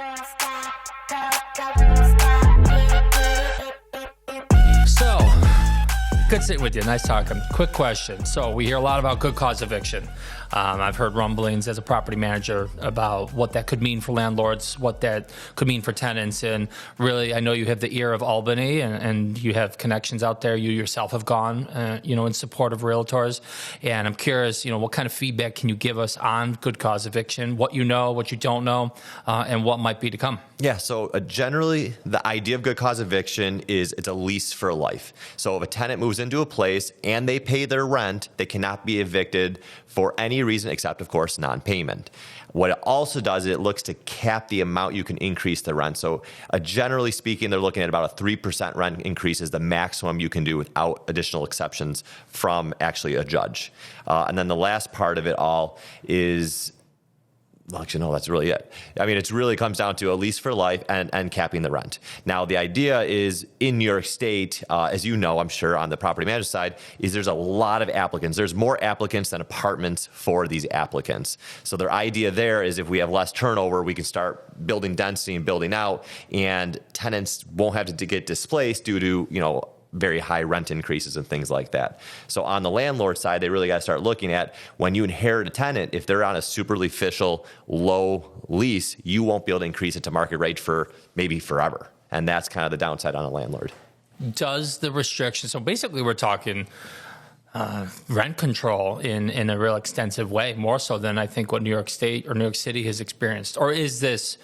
So, good sitting with you. Nice talking. Quick question. So we hear a lot about good cause eviction. I've heard rumblings as a property manager about what that could mean for landlords, what that could mean for tenants. And really, I know you have the ear of Albany and you have connections out there. You yourself have gone, in support of realtors. And I'm curious, what kind of feedback can you give us on good cause eviction, what you know, what you don't know, and what might be to come? Yeah, so generally, the idea of good cause eviction is it's a lease for life. So if a tenant moves into a place and they pay their rent, they cannot be evicted for any reason except, of course, non-payment. What it also does is it looks to cap the amount you can increase the rent. So generally speaking, they're looking at about a 3% rent increase is the maximum you can do without additional exceptions from actually a judge. And then the last part of it all is, actually, no, that's really it. I mean, it really comes down to a lease for life and capping the rent. Now, the idea is in New York State, as you know, I'm sure on the property manager side, is there's a lot of applicants. There's more applicants than apartments for these applicants. So their idea there is if we have less turnover, we can start building density and building out, and tenants won't have to get displaced due to, very high rent increases and things like that. So on the landlord side, they really got to start looking at when you inherit a tenant, if they're on a superficial low lease, you won't be able to increase it to market rate for maybe forever. And that's kind of the downside on a landlord. Does the restriction, so basically we're talking rent control in a real extensive way, more so than I think what New York State or New York City has experienced? Or is this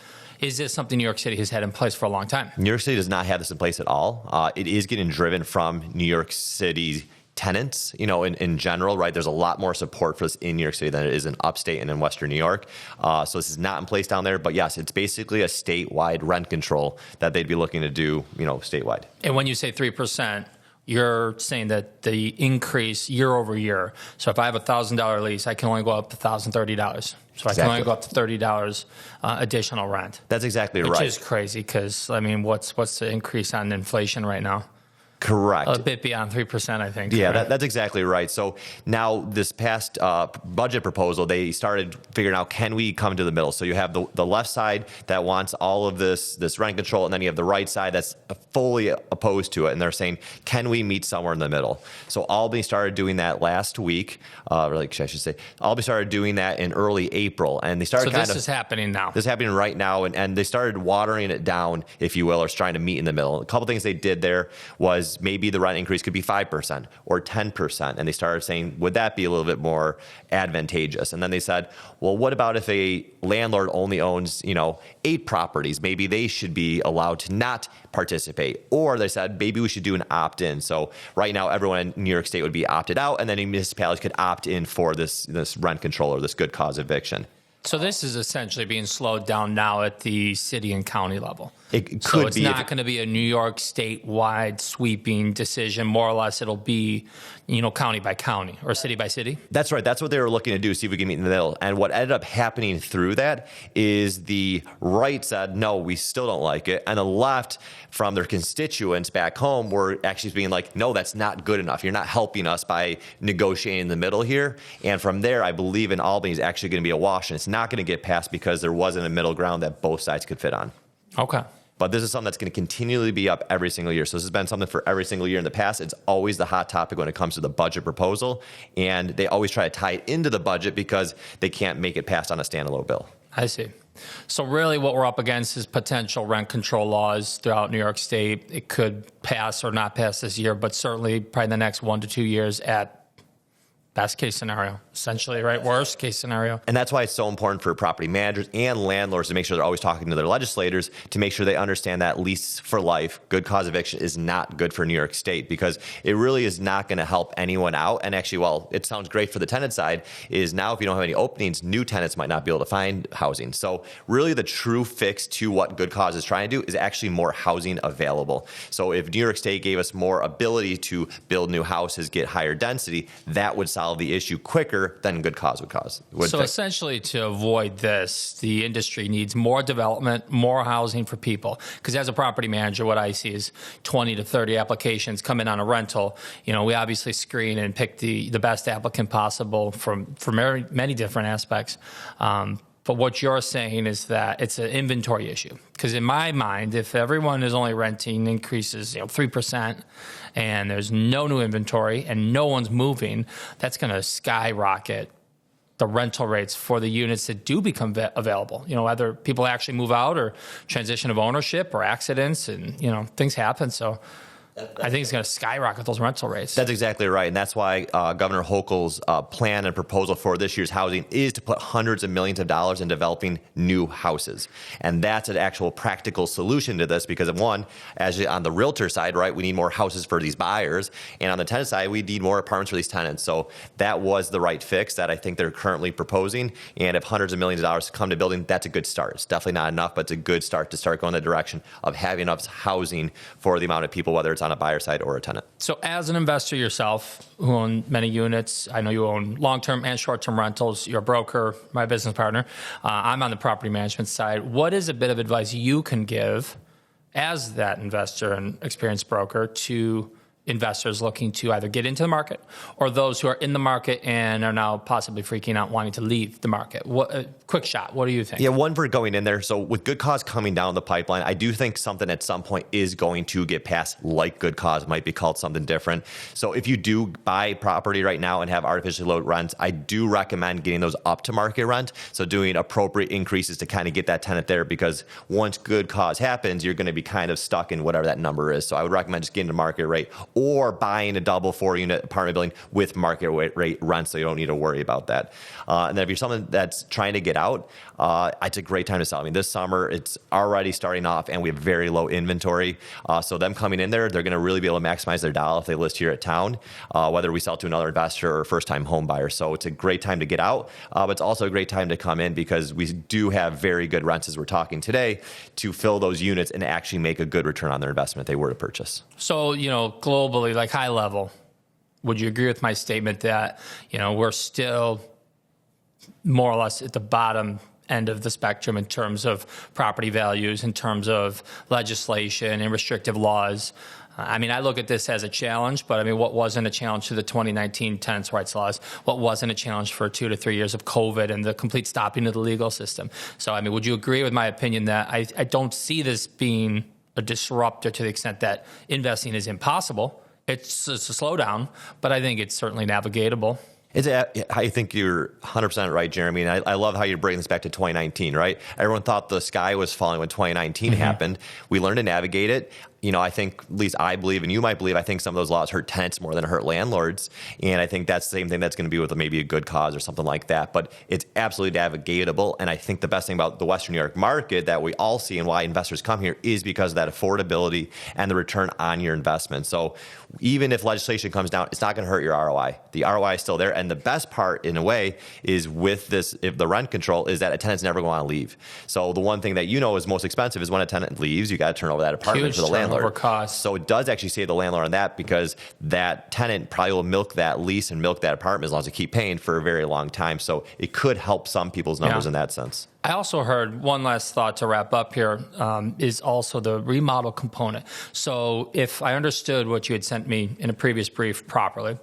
something New York City has had in place for a long time? New York City does not have this in place at all. It is getting driven from New York City tenants, in general, right? There's a lot more support for this in New York City than it is in upstate and in Western New York. So this is not in place down there. But yes, it's basically a statewide rent control that they'd be looking to do, statewide. And when you say 3%, you're saying that the increase year over year. So if I have a $1,000 lease, I can only go up to $1,030. So I can only go up to $30 additional rent. That's exactly right. Which is crazy because, what's the increase on inflation right now? Correct. A bit beyond 3%, I think. Yeah, right? that's exactly right. So now this past budget proposal, they started figuring out, can we come to the middle? So you have the left side that wants all of this rent control, and then you have the right side that's fully opposed to it. And they're saying, can we meet somewhere in the middle? So Albany started doing that last week. I should say, Albany started doing that in early April. And they started this is happening now. This is happening right now. And they started watering it down, if you will, or trying to meet in the middle. A couple things they did there was maybe the rent increase could be 5% or 10%. And they started saying, would that be a little bit more advantageous? And then they said, well, what about if a landlord only owns, 8 properties? Maybe they should be allowed to not participate. Or they said, maybe we should do an opt-in. So right now, everyone in New York State would be opted out, and then municipalities could opt in for this rent control or this good cause eviction. So this is essentially being slowed down now at the city and county level. It could so it's be not going to be a New York statewide sweeping decision. More or less, it'll be, county by county or city by city. That's right. That's what they were looking to do, see if we can meet in the middle. And what ended up happening through that is the right said, no, we still don't like it. And the left, from their constituents back home, were actually being like, no, that's not good enough. You're not helping us by negotiating in the middle here. And from there, I believe in Albany is actually going to be a wash, and it's not going to get passed because there wasn't a middle ground that both sides could fit on. Okay. But this is something that's going to continually be up every single year. So this has been something for every single year in the past. It's always the hot topic when it comes to the budget proposal. And they always try to tie it into the budget because they can't make it passed on a standalone bill. I see. So really what we're up against is potential rent control laws throughout New York State. It could pass or not pass this year, but certainly probably the next 1 to 2 years at best case scenario, essentially, right? Worst case scenario. And that's why it's so important for property managers and landlords to make sure they're always talking to their legislators to make sure they understand that lease for life, good cause eviction is not good for New York State because it really is not going to help anyone out. And actually, while it sounds great for the tenant side, is now if you don't have any openings, new tenants might not be able to find housing. So really the true fix to what good cause is trying to do is actually more housing available. So if New York State gave us more ability to build new houses, get higher density, that would solve the issue quicker than good cause would So fix. essentially, to avoid this, the industry needs more development, more housing for people. Because as a property manager, what I see is 20 to 30 applications come in on a rental. We obviously screen and pick the best applicant possible from many different aspects. But what you're saying is that it's an inventory issue. Because in my mind, if everyone is only renting increases 3% and there's no new inventory and no one's moving, that's going to skyrocket the rental rates for the units that do become available. Whether people actually move out or transition of ownership or accidents and, things happen. So I think it's going to skyrocket those rental rates. That's exactly right. And that's why Governor Hochul's plan and proposal for this year's housing is to put hundreds of millions of dollars in developing new houses. And that's an actual practical solution to this because, one, as on the realtor side, right, we need more houses for these buyers. And on the tenant side, we need more apartments for these tenants. So that was the right fix that I think they're currently proposing. And if hundreds of millions of dollars come to building, that's a good start. It's definitely not enough, but it's a good start to start going the direction of having enough housing for the amount of people, whether it's on a buyer side or a tenant. So as an investor yourself who own many units, I know you own long-term and short-term rentals, you're a broker, my business partner, I'm on the property management side. What is a bit of advice you can give as that investor and experienced broker to investors looking to either get into the market or those who are in the market and are now possibly freaking out wanting to leave the market? Quick shot. What do you think? Yeah, one for going in there. So with Good Cause coming down the pipeline, I do think something at some point is going to get passed like Good Cause, might be called something different. So if you do buy property right now and have artificially low rents, I do recommend getting those up to market rent. So doing appropriate increases to kind of get that tenant there, because once Good Cause happens, you're going to be kind of stuck in whatever that number is. So I would recommend just getting to market rate or buying a double 4-unit apartment building with market rate rent, so you don't need to worry about that. And then if you're someone that's trying to get out, it's a great time to sell. I mean, this summer, it's already starting off, and we have very low inventory. So them coming in there, they're going to really be able to maximize their dollar if they list here at Towne, whether we sell to another investor or first-time home buyer. So it's a great time to get out, but it's also a great time to come in because we do have very good rents, as we're talking today, to fill those units and actually make a good return on their investment if they were to purchase. So, globally, like high level, would you agree with my statement that, we're still more or less at the bottom end of the spectrum in terms of property values, in terms of legislation and restrictive laws? I look at this as a challenge, but what wasn't a challenge to the 2019 tenants' rights laws? What wasn't a challenge for 2 to 3 years of COVID and the complete stopping of the legal system? So, would you agree with my opinion that I don't see this being a disruptor to the extent that investing is impossible? It's a slowdown, but I think it's certainly navigatable. I think you're 100% right, Jeremy. And I love how you're bringing this back to 2019, right? Everyone thought the sky was falling when 2019 happened. We learned to navigate it. I think, at least I believe, and you might believe, I think some of those laws hurt tenants more than it hurt landlords. And I think that's the same thing that's going to be with maybe a Good Cause or something like that. But it's absolutely navigatable. And I think the best thing about the Western New York market that we all see and why investors come here is because of that affordability and the return on your investment. So even if legislation comes down, it's not going to hurt your ROI. The ROI is still there. And the best part, in a way, is with this, if the rent control, is that a tenant's never going to leave. So the one thing that is most expensive is when a tenant leaves, you got to turn over that apartment for the landlord. Costs. So it does actually save the landlord on that, because that tenant probably will milk that lease and milk that apartment as long as they keep paying for a very long time. So it could help some people's numbers in that sense. I also heard one last thought to wrap up here is also the remodel component. So if I understood what you had sent me in a previous brief properly,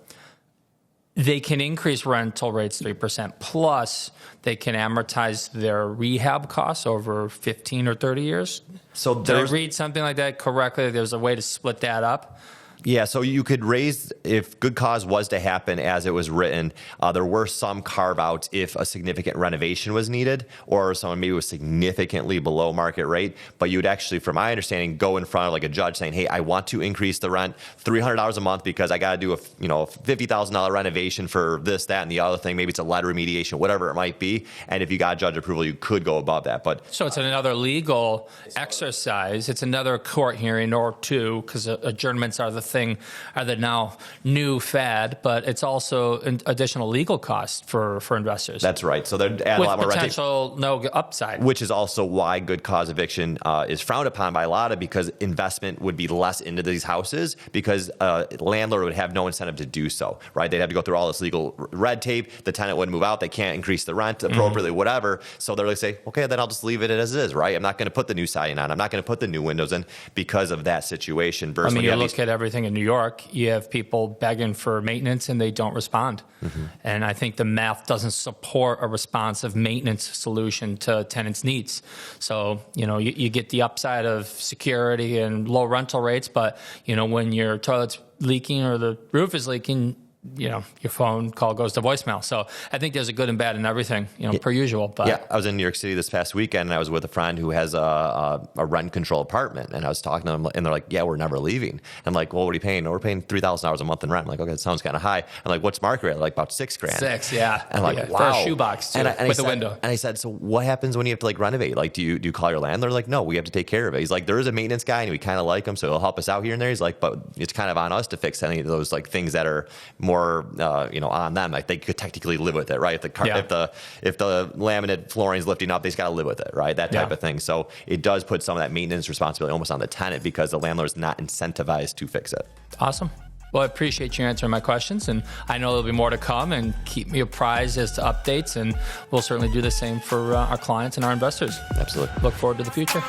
they can increase rental rates 3%, plus they can amortize their rehab costs over 15 or 30 years. So did I read something like that correctly? There's a way to split that up? Yeah, so you could raise, if Good Cause was to happen as it was written, there were some carve-outs if a significant renovation was needed or someone maybe was significantly below market rate. But you would actually, from my understanding, go in front of like a judge saying, hey, I want to increase the rent $300 a month because I got to do a $50,000 renovation for this, that, and the other thing. Maybe it's a lead remediation, whatever it might be. And if you got judge approval, you could go above that. But so it's another legal exercise. It's another court hearing or two, because adjournments are the now new fad, but it's also an additional legal cost for investors. That's right. So they'd add a lot more rent. With potential no upside. Which is also why Good Cause eviction is frowned upon by a lot, because investment would be less into these houses, because a landlord would have no incentive to do so, right? They'd have to go through all this legal red tape. The tenant wouldn't move out. They can't increase the rent appropriately, whatever. So they're like, say, okay, then I'll just leave it as it is, right? I'm not going to put the new siding on. I'm not going to put the new windows in because of that situation. You look at everything thing in New York. You have people begging for maintenance and they don't respond. And I think the math doesn't support a responsive maintenance solution to tenants' needs. So, you get the upside of security and low rental rates, but, when your toilet's leaking or the roof is leaking, your phone call goes to voicemail. So I think there's a good and bad in everything, per usual. But yeah, I was in New York City this past weekend, and I was with a friend who has a rent control apartment, and I was talking to them, and they're like, "Yeah, we're never leaving." I'm like, "Well, what are you paying?" "We're paying $3,000 a month in rent." I'm like, "Okay, that sounds kind of high." I'm like, "What's market rate?" Like about $6,000. 6, yeah. And I'm like, For wow. a shoebox too, with a window. And I said, "So what happens when you have to renovate? Like, do you call your landlord?" Like, "No, we have to take care of it." He's like, "There is a maintenance guy, and we kind of like him, so he'll help us out here and there." He's like, "But it's kind of on us to fix any of those things that are more on them. Like they could technically live with it, right? If the laminate flooring is lifting up, they just got to live with it, right? That type of thing." So it does put some of that maintenance responsibility almost on the tenant because the landlord's not incentivized to fix it. Awesome. Well, I appreciate you answering my questions, and I know there'll be more to come, and keep me apprised as to updates, and we'll certainly do the same for our clients and our investors. Absolutely. Look forward to the future.